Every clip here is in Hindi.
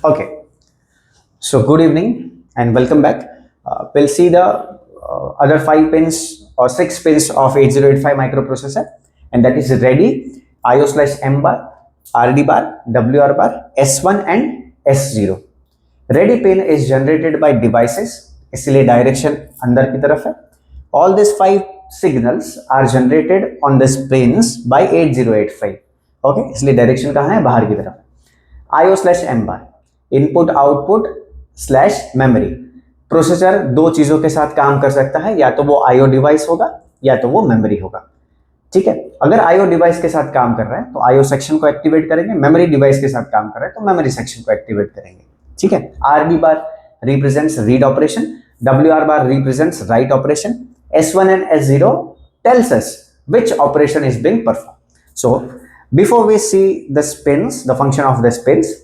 Okay, so good evening and welcome back. We'll see the other 5 pins or 6 pins of 8085 microprocessor, and that is ready, IO slash M bar, RD bar, WR bar, S1 and S0. Ready pin is generated by devices, इसलिए डायरेक्शन अंदर की तरफ है. All these 5 signals are generated on this pins by 8085. Okay, इसलिए डायरेक्शन कहाँ है? बाहर की तरफ. IO slash M bar, input output slash memory. Processor दो चीजों के साथ काम कर सकता है, या तो वो IO डिवाइस होगा या तो वो मेमोरी होगा. ठीक है, अगर IO डिवाइस के साथ काम कर रहा है तो IO सेक्शन को एक्टिवेट करेंगे, मेमोरी डिवाइस के साथ काम कर रहा है तो मेमोरी सेक्शन को एक्टिवेट करेंगे. ठीक है, RD bar represents read operation, WR bar represents write operation, S1 and S0 tells us which operation is being performed. So before we see the spins, the function of the spins,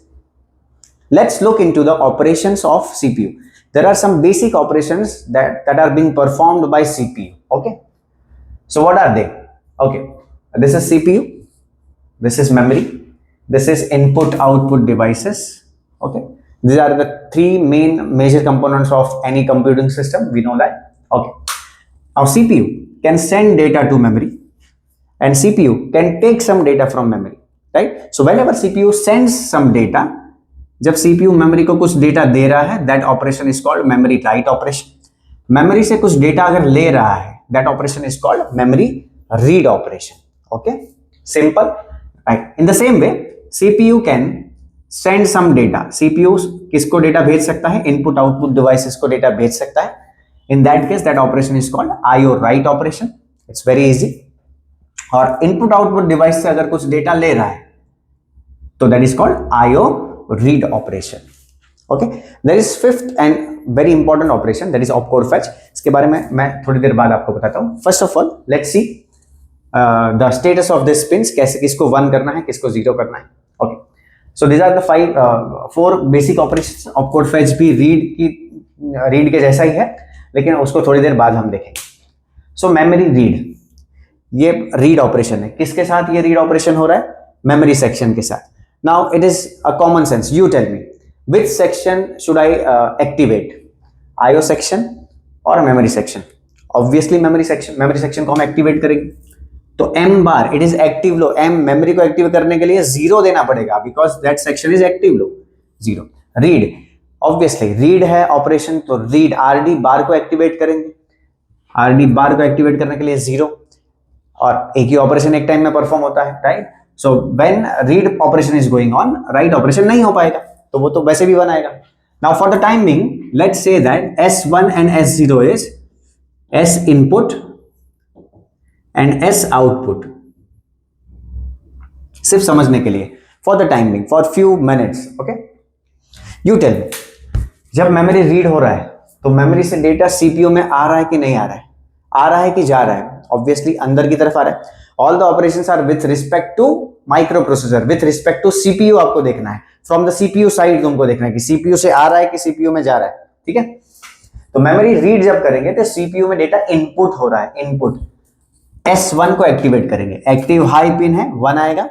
let's look into the operations of CPU. There are some basic operations that are being performed by CPU. Okay, so what are they? Okay, this is CPU, this is memory, this is input output devices. Okay, these are the 3 main major components of any computing system, we know that. Okay, now CPU can send data to memory and CPU can take some data from memory, right? So whenever CPU sends some data, जब CPU मेमोरी को कुछ डेटा दे रहा है, that operation is called memory write operation. Memory से कुछ डेटा अगर ले रहा है, that operation is called memory read operation. Okay, simple, right? In the same way CPU can send some data. CPU किसको डेटा भेज सकता है? इनपुट आउटपुट डिवाइसेस को डेटा भेज सकता है. In that case that operation is called IO write operation. It's very easy. और इनपुट आउटपुट डिवाइस से अगर कुछ डेटा ले रहा है तो that is called IO read operation. Okay, there is fifth and very important operation, that is opcode fetch. इसके बारे में मैं थोड़ी देर बाद आपको बताता हूँ. First of all, let's see the status of this pins. कैसे किसको 1 करना है, किसको 0 करना है. Okay, so these are the 4 basic operations. opcode fetch भी read के जैसा ही है, लेकिन उसको थोड़ी देर बाद हम देखेंगे. So memory read, ये read operation है. किसके साथ ये read operation हो रहा है? मेमोरी सेक्शन के साथ. Now it is a common sense. You tell me, which section should I activate? IO section or memory section? Obviously memory section. memory section को हम activate करेंगे. तो M bar, it is active low. M memory को active करने के लिए 0 देना पड़ेगा, because that section is active low. 0. Read, obviously read है operation, तो read RD bar को activate करेंगे. RD bar को activate करने के लिए 0. और एक ही operation एक टाइम में perform होता है, right? So when read operation is going on, write operation नहीं हो पाएगा, तो वो तो वैसे भी 1 आएगा. Now for the time being, let's say that S1 and S0 is S input and S output. सिर्फ समझने के लिए, for the time being, for few minutes. Okay, you tell me, जब मेमोरी रीड हो रहा है तो मेमोरी से डेटा CPU में आ रहा है कि नहीं आ रहा है? आ रहा है कि जा रहा है? ऑब्वियसली अंदर की तरफ आ रहा है. All the operations are with respect to microprocessor, with respect to CPU. आपको देखना है, from the CPU side तुमको देखना है कि CPU से आ रहा है कि CPU में जा रहा है. ठीक है, तो मेमोरी रीड जब करेंगे तो CPU में डेटा इनपुट हो रहा है. इनपुट S1 को एक्टिवेट करेंगे. एक्टिव हाई पिन है, 1 आएगा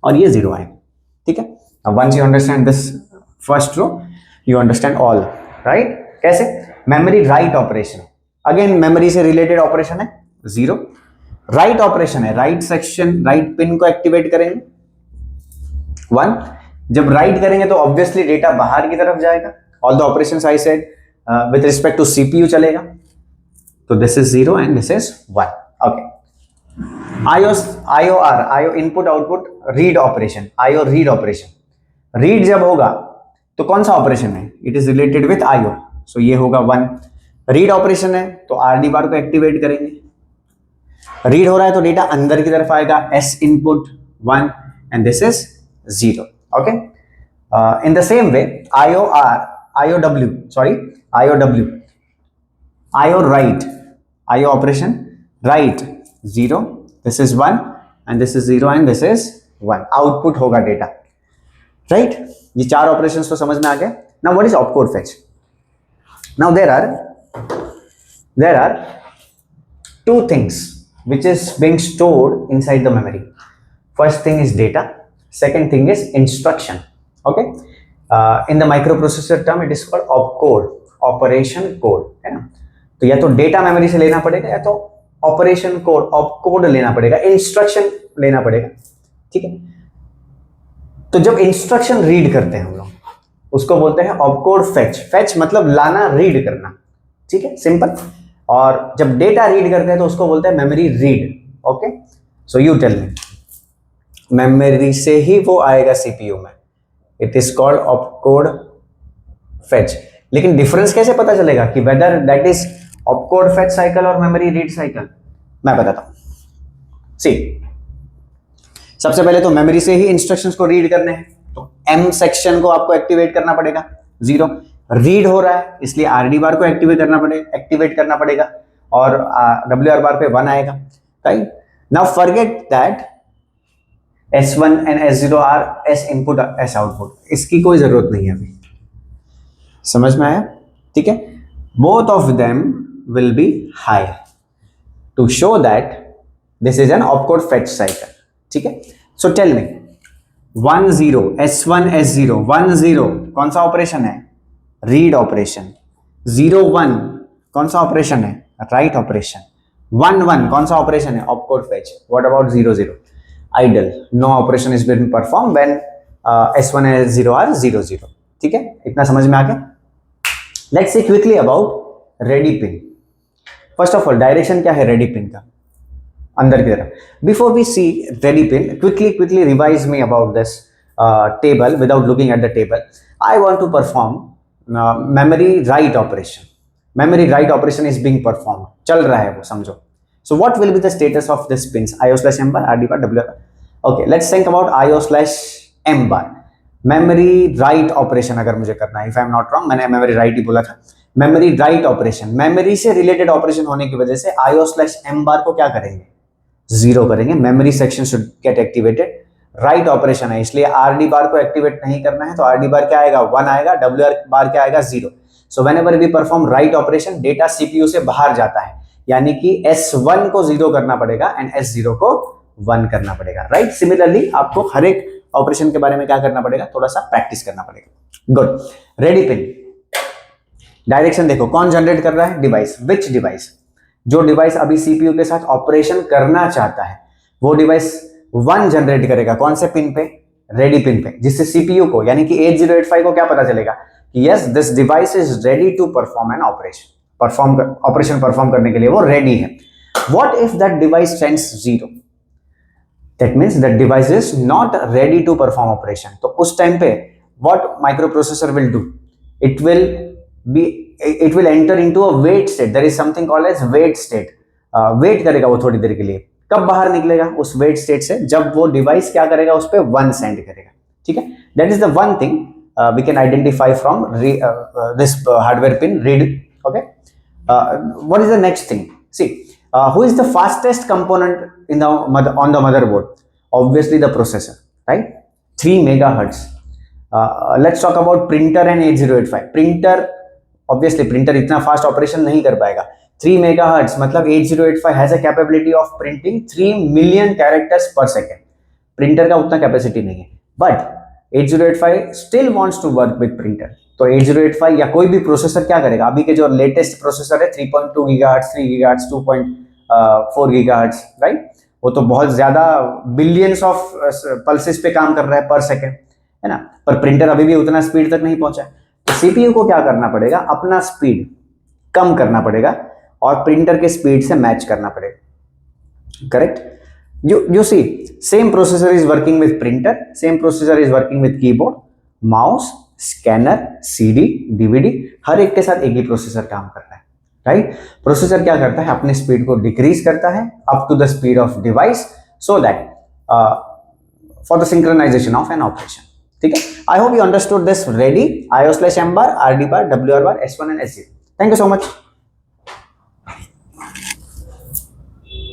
और ये 0 आएगा. ठीक है, once you understand this first row, you understand all, right? कैसे? Memory write operation, again memory से रिलेटेड ऑपरेशन है. 0 राइट ऑपरेशन है, राइट सेक्शन राइट पिन को एक्टिवेट करेंगे. 1 जब राइट करेंगे तो ऑब्वियसली डेटा बाहर की तरफ जाएगा. All the operations I said with respect to CPU चलेगा. तो this is 0 and this is 1. Okay, IO input output read operation, IO read operation. Read जब होगा तो कौन सा ऑपरेशन है? It is related with IO, so ये होगा 1. रीड ऑपरेशन है तो RD बार को एक्टिवेट करेंगे. रीड हो रहा है तो डेटा अंदर की तरफ आएगा. S input 1 and this is 0. Okay, in the same way IO write, IO operation write 0, this is 1 and this is 0 and this is 1. Output होगा डेटा, right? ये 4 ऑपरेशंस तो समझ में आ गए. Now what is opcode fetch? Now there are 2 things which is being stored inside the memory. First thing is data, second thing is instruction. Okay, in the micro processor term it is called opcode, operation code, है ना। तो या तो डेटा मेमोरी से लेना पड़ेगा या तो ऑपरेशन कोड, ऑपकोड लेना पड़ेगा, इंस्ट्रक्शन लेना पड़ेगा, ठीक है। तो जब इंस्ट्रक्शन रीड करते हैं हम लोग उसको बोलते हैं ऑपकोड फेच। फेच मतलब लाना, रीड करना, ठीक है, सिंपल। और जब डेटा रीड करते हैं तो उसको बोलते हैं memory read. Okay, so you tell me, memory से ही वो आएगा सीपीयू में, it is called opcode fetch. लेकिन डिफरेंस कैसे पता चलेगा कि whether that is opcode fetch cycle और मेमोरी रीड साइकिल? मैं बताता हूं। सी, सबसे पहले तो मेमोरी से ही इंस्ट्रक्शंस को रीड करने हैं, तो एम सेक्शन को आपको एक्टिवेट करना पड़ेगा, 0 रीड हो रहा है इसलिए आरडी बार को एक्टिवेट करना पड़ेगा और डब्ल्यू आर बार पे 1 आएगा, right. Now forget that S1 and S0 are S input S output, इसकी कोई जरूरत नहीं है अभी, समझ में आया, ठीक है। Both of them will be high to show that this is an opcode fetch cycle, ठीक है। So tell me 1 0 S1 S0 1 0 कौन सा ऑपरेशन है? Read operation. 0 1 कौन सा ऑपरेशन है? Write operation. 1 1 कौन सा ऑपरेशन है? Opcode fetch. What about 0 0? Idle, no operation is been perform when S1 and S0 are 0 0, ठीक है। इतना समझ में आ गया। Let's see quickly about ready pin. First of all direction क्या है रेडी पिन का? अंदर की तरफ। Before we see ready pin, quickly revise me about this table without looking at the table. I want to perform memory write operation. Memory write operation is being perform, चल रहा है वो, समझो। So what will be the status of this pins? IO/M bar, RD bar, WR bar. Okay, let's think about IO/M bar. Memory write operation अगर मुझे करना है, if I am not wrong, मैंने memory write ही बोला था। Memory write operation, memory से related operation होने की वजह से IO/M bar को क्या करेंगे? 0 करेंगे। Memory section should get activated. Write operation है इसलिए RD bar को activate नहीं करना है, तो RD bar क्या आएगा? 1 आएगा, WR bar क्या आएगा? 0. So whenever we perform write operation, data CPU से बाहर जाता है, यानी कि S1 को 0 करना पड़ेगा एंड S0 को 1 करना पड़ेगा, राइट। सिमिलरली आपको हर एक ऑपरेशन के बारे में क्या करना पड़ेगा? थोड़ा सा प्रैक्टिस करना पड़ेगा। गुड। रेडी पिन डायरेक्शन देखो, कौन जनरेट कर रहा है? डिवाइस। विच डिवाइस? जो डिवाइस अभी सीपीयू के साथ ऑपरेशन करना चाहता है वो डिवाइस 1 जनरेट करेगा। कौन से पिन पे? रेडी पिन पे, जिससे सीपीयू को यानी कि 8085 को क्या पता चलेगा कि yes this device is ready to perform an operation. Operation perform करने के लिए वो रेडी है। What if that device sends 0? That means that device is not ready to perform operation. तो उस टाइम पे what microprocessor will do? It will enter into a wait state. There is something called as wait state. Wait करेगा वो थोड़ी देर के लिए। कब बाहर निकलेगा उस वेट स्टेट से? जब वो डिवाइस क्या करेगा? उस पर 1 सेंड करेगा, ठीक है। That is the one thing we can identify from this hardware pin read. Okay. What is the next thing? See, who is the fastest component on the motherboard? Obviously the processor, right? 3 megahertz. Let's talk about printer and 8085. Printer, obviously printer इतना fast operation नहीं कर पाएगा। 3 megahertz मतलब 8085 has a capability of printing 3 million characters per second. Printer का उतना capacity नहीं है, but 8085 still wants to work with printer. तो 8085 या कोई भी प्रोसेसर क्या करेगा? अभी के जो लेटेस्ट प्रोसेसर है 3.2 गीगाहर्ट्ज, 3 गीगाहर्ट्ज, 2.4 गीगाहर्ट्ज, राइट, वो तो बहुत ज्यादा बिलियंस ऑफ पल्सेस पे काम कर रहा है पर सेकेंड, है ना। पर प्रिंटर अभी भी उतना स्पीड तक नहीं पहुंचा है। तो सीपीयू को क्या करना पड़ेगा? अपना स्पीड कम करना पड़ेगा और प्रिंटर के स्पीड से मैच करना पड़ेगा, correct. You see, same processor is working with printer, same processor is working with keyboard, mouse, scanner, CD, DVD, हर एक के साथ एक ही प्रोसेसर काम कर रहा है, राइट। प्रोसेसर क्या करता है? अपने स्पीड को डिक्रीज करता है up to the speed of device, so that for the synchronisation of an operation, ठीक है। I hope you understood this ready IO/M bar, RD bar, WR bar, S1 and S0. Thank you so much.